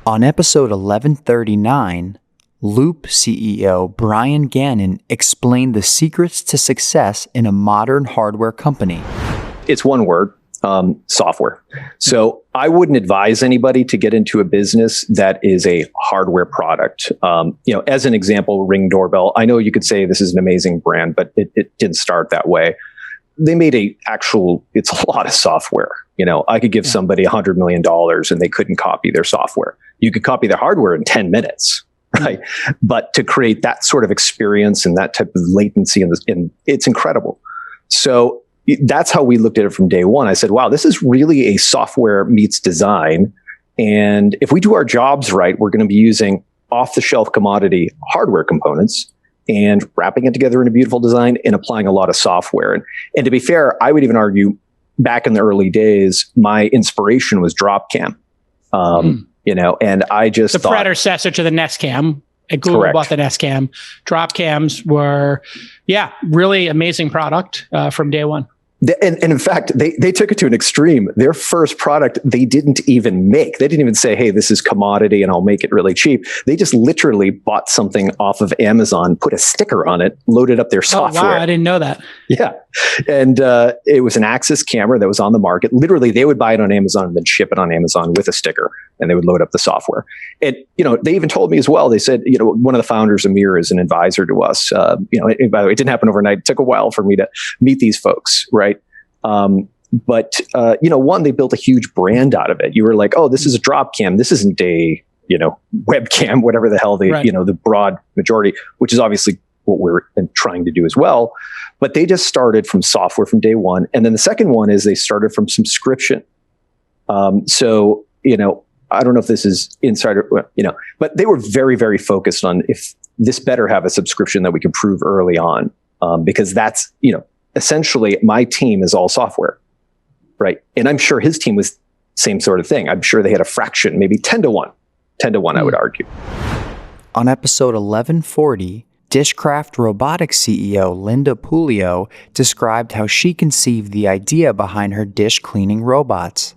On episode 1139, Loop CEO Brian Gannon explained the secrets to success in a modern hardware company. It's one word, software. So I wouldn't advise anybody to get into a business that is a hardware product. As an example, Ring Doorbell. I know you could say this is an amazing brand, but it didn't start that way. They made it's a lot of software. I could give somebody $100 million and they couldn't copy their software. You could copy their hardware in 10 minutes, right? But to create that sort of experience and that type of latency, it's incredible. So that's how we looked at it from day one. I said, wow, this is really a software meets design. And if we do our jobs right, we're going to be using off-the-shelf commodity hardware components and wrapping it together in a beautiful design and applying a lot of software. And to be fair, I would even argue back in the early days, my inspiration was Dropcam. And I just the predecessor to the Nest Cam. Google Correct. bought the Nest Cam. Dropcams were, really amazing product from day one. And in fact, they took it to an extreme. Their first product, they didn't even make. They didn't even say, hey, this is commodity and I'll make it really cheap. They just literally bought something off of Amazon, put a sticker on it, loaded up their software. Oh, wow, I didn't know that. Yeah. And it was an Axis camera that was on the market. Literally, they would buy it on Amazon and then ship it on Amazon with a sticker, and they would load up the software. And, they even told me as well, they said, one of the founders, Amir, is an advisor to us. By the way, it didn't happen overnight. It took a while for me to meet these folks, right? But they built a huge brand out of it. You were like, oh, this is a drop cam. This isn't a, webcam, whatever the hell the broad majority, which is obviously what we're trying to do as well. But they just started from software from day one. And then the second one is they started from subscription. I don't know if this is insider, but they were very, very focused on if this better have a subscription that we can prove early on. Because that's, essentially my team is all software, right? And I'm sure his team was same sort of thing. I'm sure they had a fraction, maybe 10 to 1, I would argue. On episode 1140, Dishcraft Robotics CEO Linda Pouliot described how she conceived the idea behind her dish cleaning robots.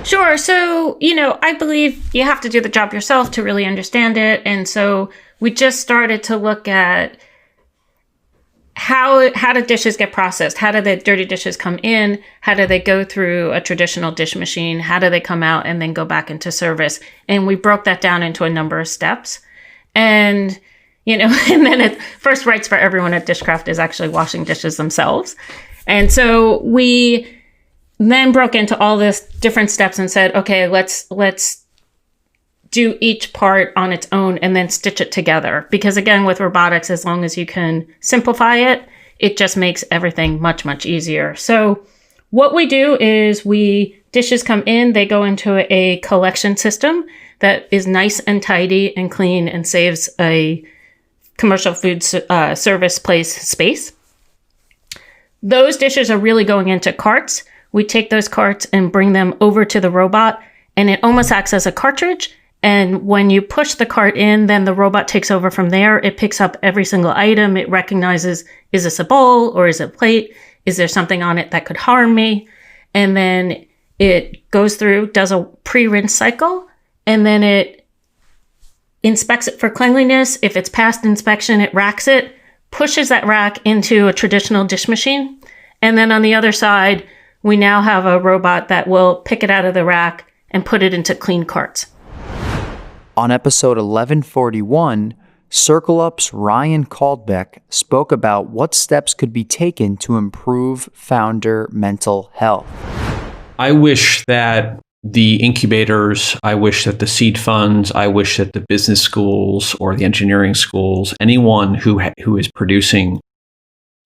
Sure. So, I believe you have to do the job yourself to really understand it. And so we just started to look at how do dishes get processed? How do the dirty dishes come in? How do they go through a traditional dish machine? How do they come out and then go back into service? And we broke that down into a number of steps. And, and then first rights for everyone at Dishcraft is actually washing dishes themselves. And so we then broke into all this different steps and said, okay, let's do each part on its own and then stitch it together. Because again, with robotics, as long as you can simplify it, it just makes everything much, much easier. So what we do is dishes come in, they go into a collection system that is nice and tidy and clean and saves a commercial food service place space. Those dishes are really going into carts. We take those carts and bring them over to the robot, and it almost acts as a cartridge. And when you push the cart in, then the robot takes over from there. It picks up every single item. It recognizes, is this a bowl or is it a plate? Is there something on it that could harm me? And then it goes through, does a pre-rinse cycle, and then it inspects it for cleanliness. If it's passed inspection, it racks it, pushes that rack into a traditional dish machine. And then on the other side, we now have a robot that will pick it out of the rack and put it into clean carts. On episode 1141, CircleUp's Ryan Caldbeck spoke about what steps could be taken to improve founder mental health. I wish that the incubators, I wish that the seed funds, I wish that the business schools or the engineering schools, anyone who is producing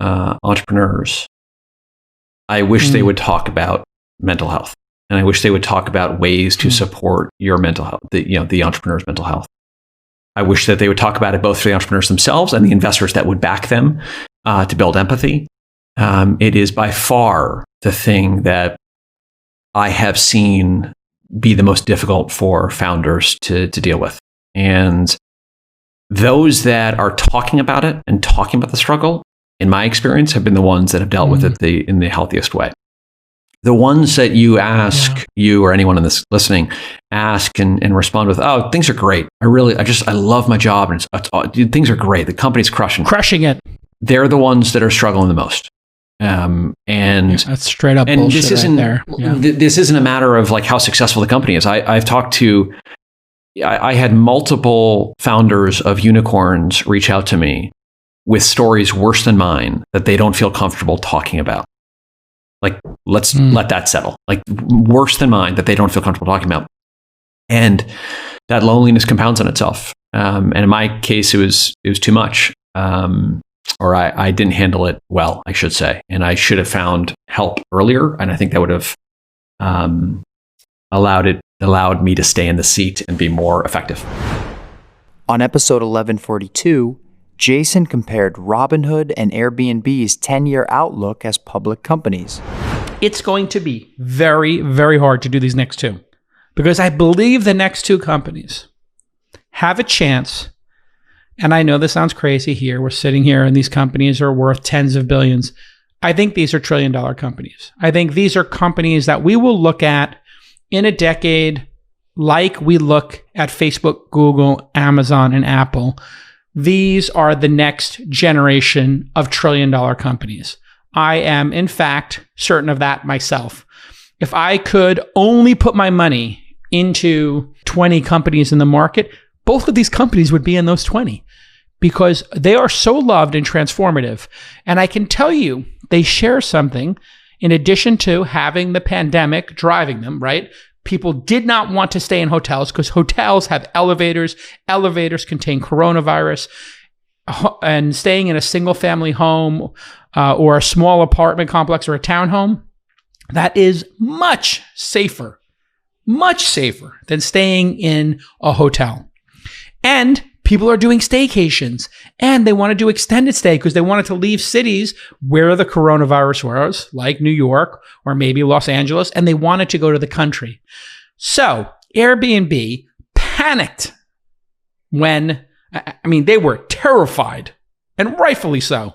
entrepreneurs, I wish they would talk about mental health. And I wish they would talk about ways to support your mental health, the entrepreneur's mental health. I wish that they would talk about it both for the entrepreneurs themselves and the investors that would back them to build empathy. It is by far the thing that I have seen be the most difficult for founders to deal with. And those that are talking about it and talking about the struggle, in my experience, have been the ones that have dealt with it in the healthiest way. The ones that you ask, you or anyone in this listening, ask and respond with, "Oh, things are great. I love my job, and things are great. The company's crushing it." They're the ones that are struggling the most. And that's straight up bullshit. This isn't right there. this isn't a matter of like how successful the company is. I've talked to. I had multiple founders of unicorns reach out to me with stories worse than mine that they don't feel comfortable talking about. Like, let's let that settle. Like, worse than mine that they don't feel comfortable talking about. And that loneliness compounds on itself. And in my case, it was too much. Or I didn't handle it well, I should say. And I should have found help earlier. And I think that would have allowed me to stay in the seat and be more effective. On episode 1142, Jason compared Robinhood and Airbnb's 10-year outlook as public companies. It's going to be very, very hard to do these next two, because I believe the next two companies have a chance. And I know this sounds crazy here. We're sitting here and these companies are worth tens of billions. I think these are trillion-dollar companies. I think these are companies that we will look at in a decade like we look at Facebook, Google, Amazon, and Apple. These are the next generation of trillion-dollar companies. I am, in fact, certain of that myself. If I could only put my money into 20 companies in the market, both of these companies would be in those 20 because they are so loved and transformative. And I can tell you, they share something in addition to having the pandemic driving them, right? People did not want to stay in hotels because hotels have elevators. Elevators contain coronavirus. And staying in a single family home or a small apartment complex or a townhome, that is much safer than staying in a hotel. And people are doing staycations and they want to do extended stay because they wanted to leave cities where the coronavirus was, like New York or maybe Los Angeles, and they wanted to go to the country. So Airbnb panicked when, they were terrified, and rightfully so.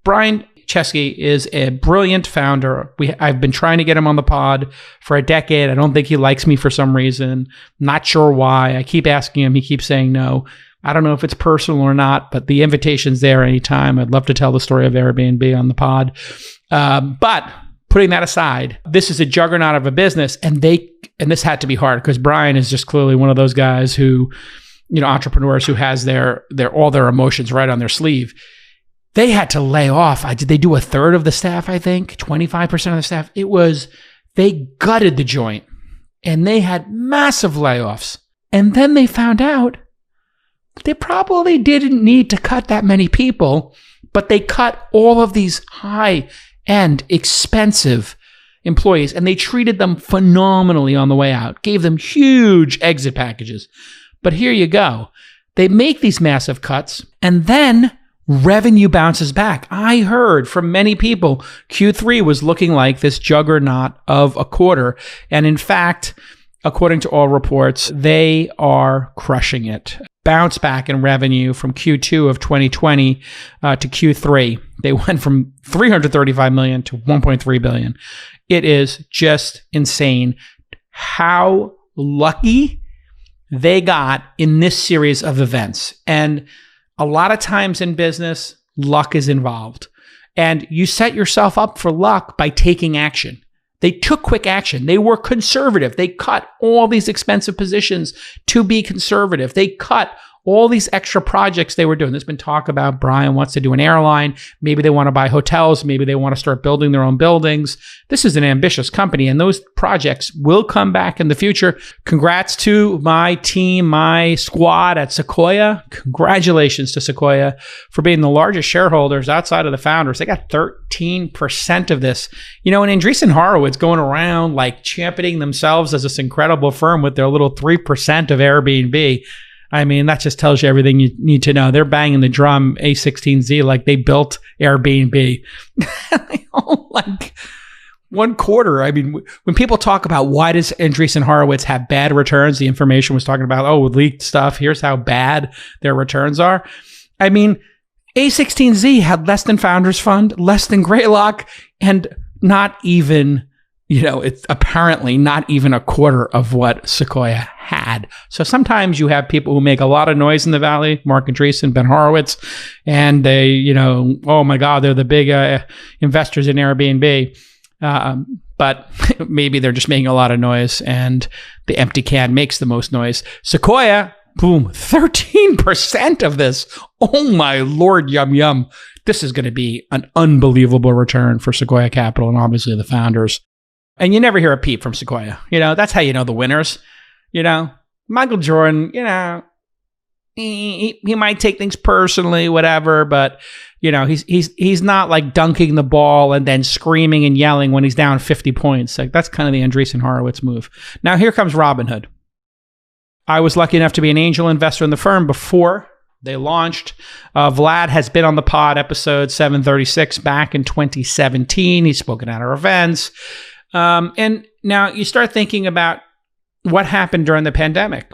Brian Chesky is a brilliant founder. I've been trying to get him on the pod for a decade. I don't think he likes me for some reason. Not sure why. I keep asking him. He keeps saying no. I don't know if it's personal or not, but the invitation's there anytime. I'd love to tell the story of Airbnb on the pod. But putting that aside, this is a juggernaut of a business, and this had to be hard because Brian is just clearly one of those guys who, entrepreneurs who has all their emotions right on their sleeve. They had to lay off. Did they do a third of the staff, I think? 25% of the staff? They gutted the joint and they had massive layoffs. And then they found out they probably didn't need to cut that many people, but they cut all of these high-end, expensive employees and they treated them phenomenally on the way out, gave them huge exit packages. But here you go. They make these massive cuts and then revenue bounces back. I heard from many people Q3 was looking like this juggernaut of a quarter. And in fact, according to all reports, they are crushing it. Bounce back in revenue from Q2 of 2020 to Q3. They went from $335 million to $1.3 billion. It is just insane how lucky they got in this series of events. And a lot of times in business, luck is involved. And you set yourself up for luck by taking action. They took quick action. They were conservative. They cut all these expensive positions to be conservative. They cut all these extra projects they were doing. There's been talk about Brian wants to do an airline. Maybe they want to buy hotels. Maybe they want to start building their own buildings. This is an ambitious company, and those projects will come back in the future. Congrats to my team, my squad at Sequoia. Congratulations to Sequoia for being the largest shareholders outside of the founders. They got 13% of this. And Andreessen Horowitz going around like championing themselves as this incredible firm with their little 3% of Airbnb. That just tells you everything you need to know. They're banging the drum A16Z like they built Airbnb. Like 1/4. When people talk about why does Andreessen Horowitz have bad returns, the information was talking about, leaked stuff. Here's how bad their returns are. A16Z had less than Founders Fund, less than Greylock, and not even it's apparently not even a quarter of what Sequoia had. So sometimes you have people who make a lot of noise in the Valley, Mark Andreessen, Ben Horowitz, and they, oh my God, they're the big investors in Airbnb. But maybe they're just making a lot of noise and the empty can makes the most noise. Sequoia, boom, 13% of this. Oh my Lord, yum, yum. This is going to be an unbelievable return for Sequoia Capital and obviously the founders. And you never hear a peep from Sequoia. That's how you know the winners. Michael Jordan, he might take things personally, whatever, but he's not like dunking the ball and then screaming and yelling when he's down 50 points. Like that's kind of the Andreessen Horowitz move. Now here comes Robinhood. I was lucky enough to be an angel investor in the firm before they launched. Vlad has been on the pod, episode 736, back in 2017. He's spoken at our events. And now you start thinking about what happened during the pandemic.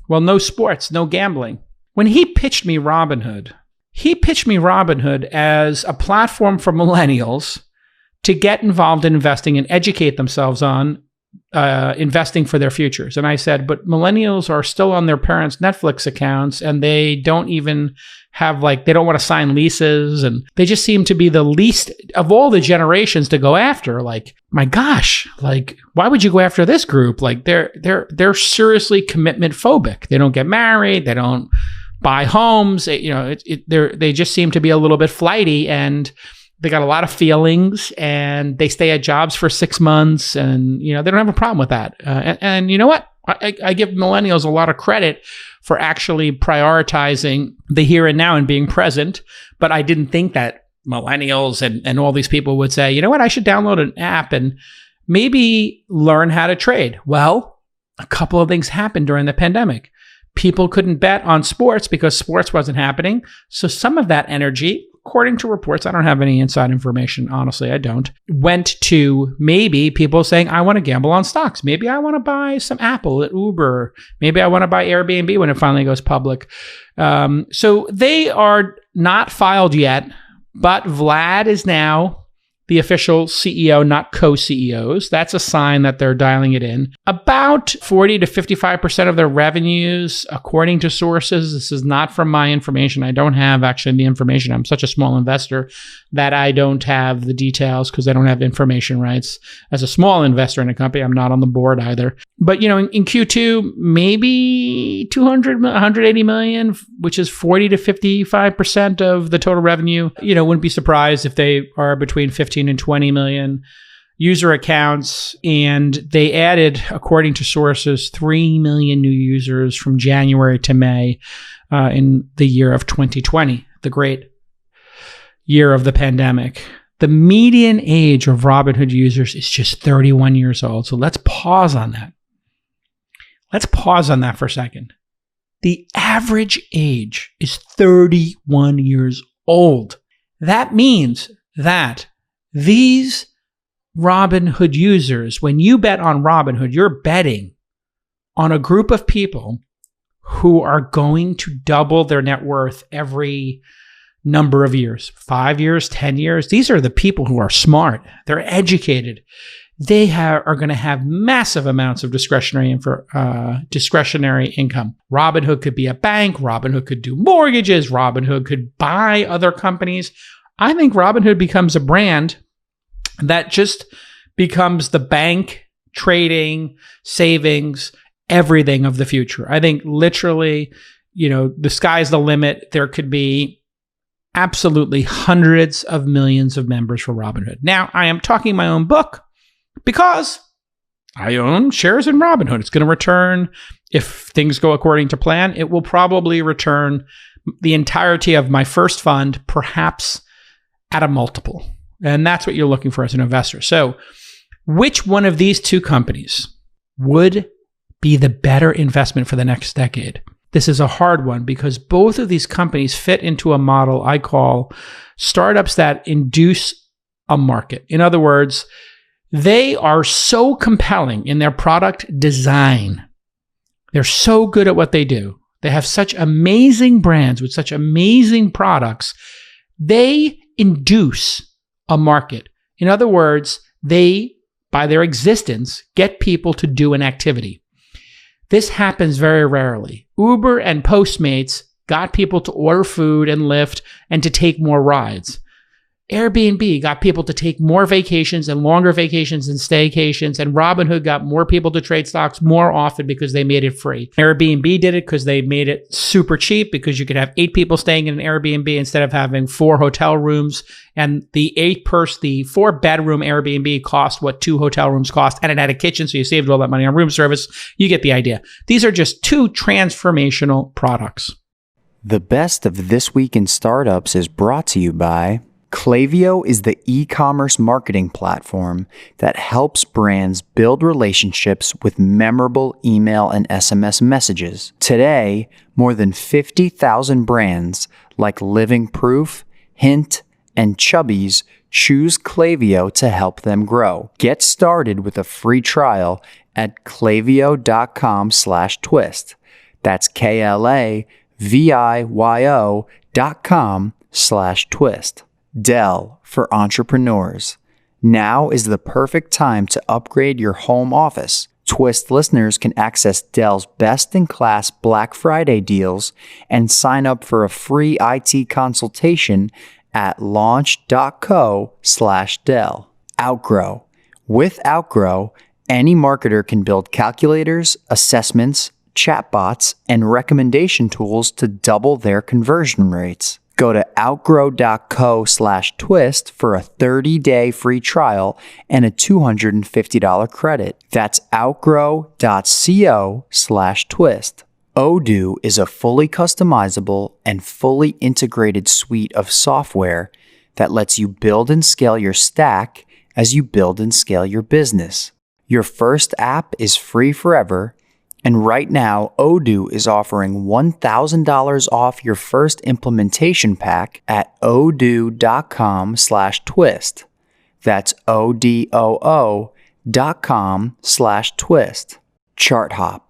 Well, no sports, no gambling. When he pitched me Robinhood as a platform for millennials to get involved in investing and educate themselves on investing for their futures. And I said, but millennials are still on their parents' Netflix accounts and they don't even have they don't want to sign leases and they just seem to be the least of all the generations to go after. My gosh, why would you go after this group? They're seriously commitment phobic. They don't get married. They don't buy homes. They just seem to be a little bit flighty and they got a lot of feelings and they stay at jobs for 6 months and, they don't have a problem with that. And you know what? I give millennials a lot of credit for actually prioritizing the here and now and being present. But I didn't think that millennials and all these people would say, you know what? I should download an app and maybe learn how to trade. Well, a couple of things happened during the pandemic. People couldn't bet on sports because sports wasn't happening. So some of that energy, according to reports, I don't have any inside information, honestly, I don't, went to maybe people saying, I want to gamble on stocks. Maybe I want to buy some Apple at Uber. Maybe I want to buy Airbnb when it finally goes public. So they are not filed yet, but Vlad is now the official CEO, not co-CEOs. That's a sign that they're dialing it in. About 40 to 55% of their revenues, according to sources, this is not from my information. I don't have actually the information. I'm such a small investor that I don't have the details because I don't have information rights. As a small investor in a company, I'm not on the board either. But, in Q2, maybe 180 million, which is 40 to 55% of the total revenue. Wouldn't be surprised if they are between 15 and 20 million user accounts. And they added, according to sources, 3 million new users from January to May in the year of 2020, the great year of the pandemic. The median age of Robinhood users is just 31 years old. So let's pause on that. Let's pause on that for a second. The average age is 31 years old. That means that these Robinhood users, when you bet on Robinhood, you're betting on a group of people who are going to double their net worth every number of years, 5 years, 10 years. These are the people who are smart. They're educated. They are going to have massive amounts of discretionary income. Robinhood could be a bank. Robinhood could do mortgages. Robinhood could buy other companies. I think Robinhood becomes a brand that just becomes the bank, trading, savings, everything of the future. I think literally, the sky's the limit. There could be absolutely hundreds of millions of members for Robinhood. Now, I am talking my own book because I own shares in Robinhood. It's going to return, if things go according to plan, it will probably return the entirety of my first fund, perhaps at a multiple. And that's what you're looking for as an investor. So which one of these two companies would be the better investment for the next decade? This is a hard one because both of these companies fit into a model I call startups that induce a market. In other words, they are so compelling in their product design. They're so good at what they do. They have such amazing brands with such amazing products. They induce a market. In other words, they by their existence, get people to do an activity. This happens very rarely. Uber and Postmates got people to order food and Lyft and to take more rides. Airbnb got people to take more vacations and longer vacations and staycations, and Robinhood got more people to trade stocks more often because they made it free. Airbnb did it because they made it super cheap, because you could have 8 people staying in an Airbnb instead of having 4 hotel rooms, and the 4-bedroom Airbnb cost what 2 hotel rooms cost, and it had a kitchen, so you saved all that money on room service. You get the idea. These are just 2 transformational products. The best of This Week in Startups is brought to you by Klaviyo is the e-commerce marketing platform that helps brands build relationships with memorable email and SMS messages. Today, more than 50,000 brands like Living Proof, Hint, and Chubbies choose Klaviyo to help them grow. Get started with a free trial at klaviyo.com/twist. That's KLAVIYO.com/twist. Dell for entrepreneurs. Now is the perfect time to upgrade your home office. Twist listeners can access Dell's best-in-class Black Friday deals and sign up for a free IT consultation at launch.co/Dell. Outgrow. With Outgrow, any marketer can build calculators, assessments, chatbots, and recommendation tools to double their conversion rates. Go to outgrow.co/twist for a 30-day free trial and a $250 credit. That's outgrow.co/twist. Odoo is a fully customizable and fully integrated suite of software that lets you build and scale your stack as you build and scale your business. Your first app is free forever, and right now, Odoo is offering $1,000 off your first implementation pack at odoo.com/twist. That's odoo.com/twist. ChartHop.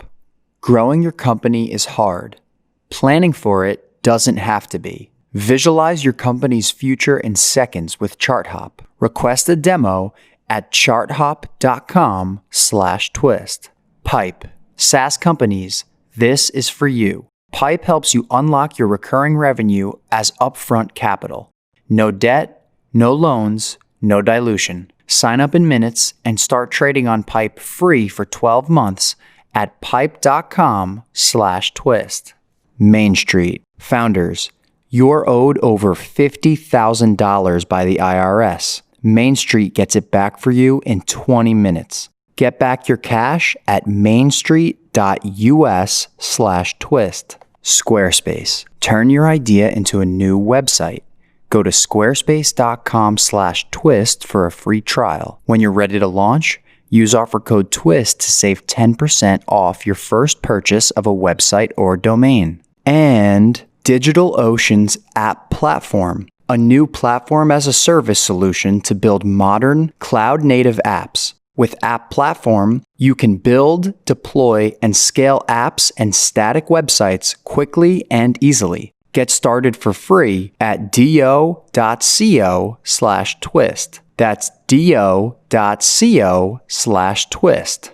Growing your company is hard. Planning for it doesn't have to be. Visualize your company's future in seconds with ChartHop. Request a demo at charthop.com/twist. Pipe. SaaS companies, this is for you. Pipe helps you unlock your recurring revenue as upfront capital. No debt, no loans, no dilution. Sign up in minutes and start trading on Pipe free for 12 months at pipe.com/twist. Main Street. Founders, you're owed over $50,000 by the IRS. Main Street gets it back for you in 20 minutes. Get back your cash at mainstreet.us/twist. Squarespace. Turn your idea into a new website. Go to squarespace.com/twist for a free trial. When you're ready to launch, use offer code TWIST to save 10% off your first purchase of a website or domain. And DigitalOcean's App Platform, a new platform as a service solution to build modern cloud-native apps. With App Platform, you can build, deploy, and scale apps and static websites quickly and easily. Get started for free at do.co/twist. That's do.co/twist.